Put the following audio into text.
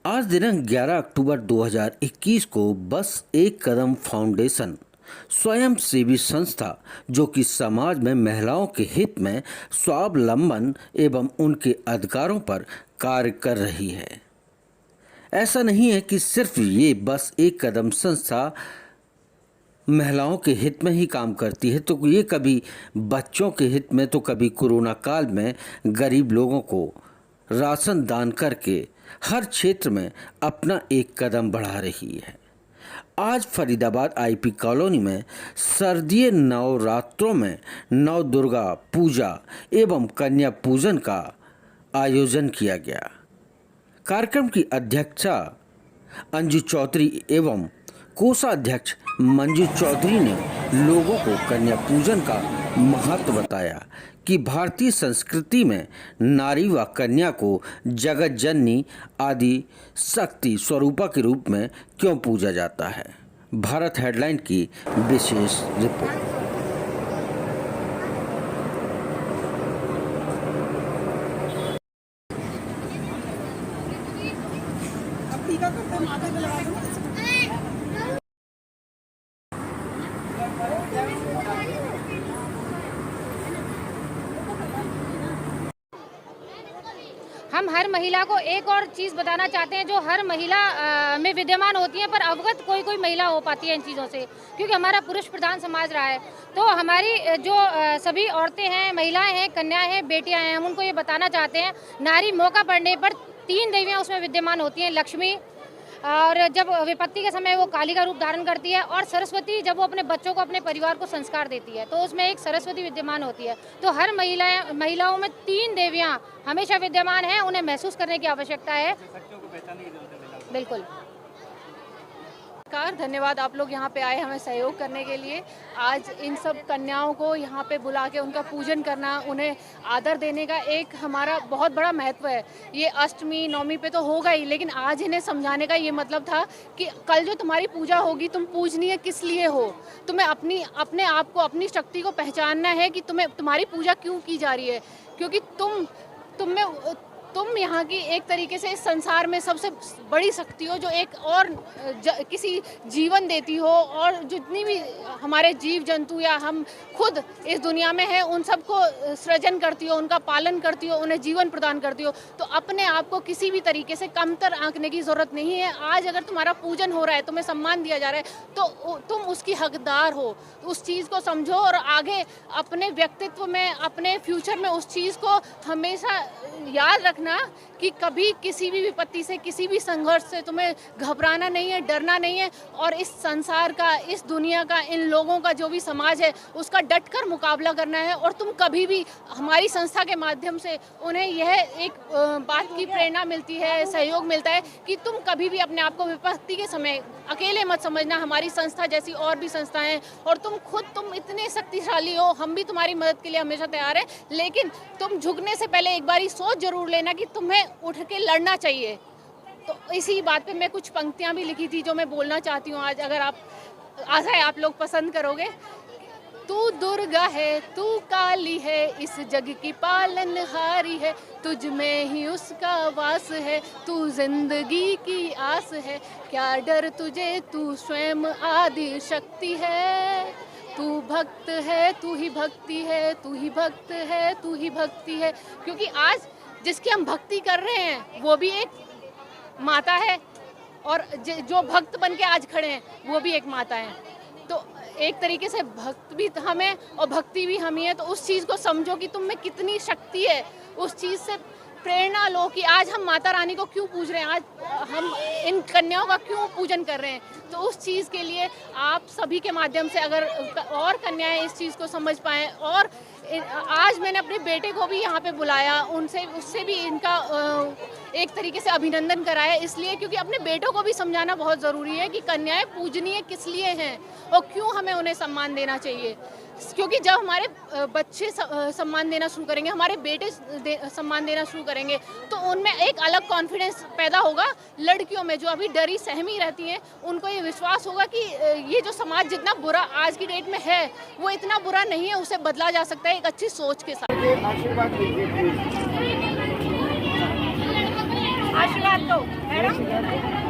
आज दिनांक 11 अक्टूबर 2021 को बस एक कदम फाउंडेशन स्वयंसेवी संस्था जो कि समाज में महिलाओं के हित में स्वावलंबन एवं उनके अधिकारों पर कार्य कर रही है। ऐसा नहीं है कि सिर्फ ये बस एक कदम संस्था महिलाओं के हित में ही काम करती है, तो ये कभी बच्चों के हित में, तो कभी कोरोना काल में गरीब लोगों को राशन दान करके हर क्षेत्र में अपना एक कदम बढ़ा रही है। आज फरीदाबाद आईपी कॉलोनी में शारदीय नवरात्रों में नव दुर्गा पूजा एवं कन्या पूजन का आयोजन किया गया। कार्यक्रम की अध्यक्षता अंजू चौधरी एवं कोषाध्यक्ष मंजू चौधरी ने लोगों को कन्या पूजन का महत्व बताया कि भारतीय संस्कृति में नारी व कन्या को जगत जननी आदि शक्ति स्वरूपा के रूप में क्यों पूजा जाता है। भारत हेडलाइन की विशेष रिपोर्ट। हम हर महिला को एक और चीज़ बताना चाहते हैं जो हर महिला में विद्यमान होती है, पर अवगत कोई महिला हो पाती है इन चीज़ों से, क्योंकि हमारा पुरुष प्रधान समाज रहा है। तो हमारी जो सभी औरतें हैं, महिलाएं हैं, कन्याएं हैं, बेटियां हैं, हम उनको ये बताना चाहते हैं, नारी मौका पड़ने पर 3 देवियाँ उसमें विद्यमान होती हैं। लक्ष्मी, और जब विपत्ति के समय वो काली का रूप धारण करती है, और सरस्वती जब वो अपने बच्चों को, अपने परिवार को संस्कार देती है, तो उसमें एक सरस्वती विद्यमान होती है। तो हर महिलाओं में 3 देवियां हमेशा विद्यमान हैं, उन्हें महसूस करने की आवश्यकता है। बिल्कुल। धन्यवाद, आप लोग यहाँ पे आए हमें सहयोग करने के लिए। आज इन सब कन्याओं को यहाँ पे बुला के उनका पूजन करना, उन्हें आदर देने का एक हमारा बहुत बड़ा महत्व है। ये अष्टमी नवमी पे तो होगा ही, लेकिन आज इन्हें समझाने का ये मतलब था कि कल जो तुम्हारी पूजा होगी, तुम पूजनीय किस लिए हो, तुम्हें अपने आप को, अपनी शक्ति को पहचानना है कि तुम्हारी पूजा क्यों की जा रही है, क्योंकि तुम यहाँ की एक तरीके से इस संसार में सबसे बड़ी शक्ति हो, जो एक और किसी जीवन देती हो, और जितनी भी हमारे जीव जंतु या हम खुद इस दुनिया में हैं, उन सबको सृजन करती हो, उनका पालन करती हो, उन्हें जीवन प्रदान करती हो। तो अपने आप को किसी भी तरीके से कमतर आंकने की ज़रूरत नहीं है। आज अगर तुम्हारा पूजन हो रहा है, तुम्हें सम्मान दिया जा रहा है, तो तुम उसकी हकदार हो। उस चीज़ को समझो और आगे अपने व्यक्तित्व में, अपने फ्यूचर में उस चीज़ को हमेशा याद रखना कि कभी किसी भी विपत्ति से, किसी भी संघर्ष से तुम्हें घबराना नहीं है, डरना नहीं है, और इस संसार का, इस दुनिया का, इन लोगों का जो भी समाज है, उसका डटकर मुकाबला करना है। और तुम कभी भी, हमारी संस्था के माध्यम से उन्हें यह एक बात की प्रेरणा मिलती है, सहयोग मिलता है कि तुम कभी भी अपने आप को विपत्ति के समय अकेले मत समझना। हमारी संस्था जैसी और भी संस्थाएं हैं, और तुम इतने शक्तिशाली हो, हम भी तुम्हारी मदद के लिए हमेशा तैयार हैं, लेकिन तुम झुकने से पहले एक बारी सोच जरूर लेना कि तुम्हें उठ के लड़ना चाहिए। तो इसी बात पे मैं कुछ पंक्तियां भी लिखी थी जो मैं बोलना चाहती हूँ आज, अगर आप लोग पसंद करोगे। तू दुर्गा है, तू काली है, इस जग की पालनहारी है, तुझ में ही उसका वास है, तू जिंदगी की आस है, क्या डर तुझे, तू स्वयं आदि शक्ति है, तू भक्त है, तू ही भक्ति है, तू ही भक्त है, तू ही भक्ति है। क्योंकि आज जिसकी हम भक्ति कर रहे हैं वो भी एक माता है, और जो भक्त बन के आज खड़े हैं वो भी एक माता है। तो एक तरीके से भक्त भी हम हैं और भक्ति भी हम ही है। तो उस चीज़ को समझो कि तुम में कितनी शक्ति है, उस चीज़ से प्रेरणा लो कि आज हम माता रानी को क्यों पूज रहे हैं, आज हम इन कन्याओं का क्यों पूजन कर रहे हैं। तो उस चीज़ के लिए आप सभी के माध्यम से अगर और कन्याएं इस चीज़ को समझ पाएँ, और आज मैंने अपने बेटे को भी यहाँ पे बुलाया, उससे भी इनका एक तरीके से अभिनंदन कराया, इसलिए क्योंकि अपने बेटों को भी समझाना बहुत ज़रूरी है कि कन्याएं पूजनीय किस लिए हैं और क्यों हमें उन्हें सम्मान देना चाहिए। क्योंकि जब हमारे बच्चे सम्मान देना शुरू करेंगे, हमारे बेटे सम्मान देना शुरू करेंगे, तो उनमें एक अलग कॉन्फिडेंस पैदा होगा। लड़कियों में जो अभी डरी सहमी रहती हैं, उनको ये विश्वास होगा कि ये जो समाज जितना बुरा आज की डेट में है, वो इतना बुरा नहीं है, उसे बदला जा सकता है एक अच्छी सोच के साथ। आशीर्वाद दो। है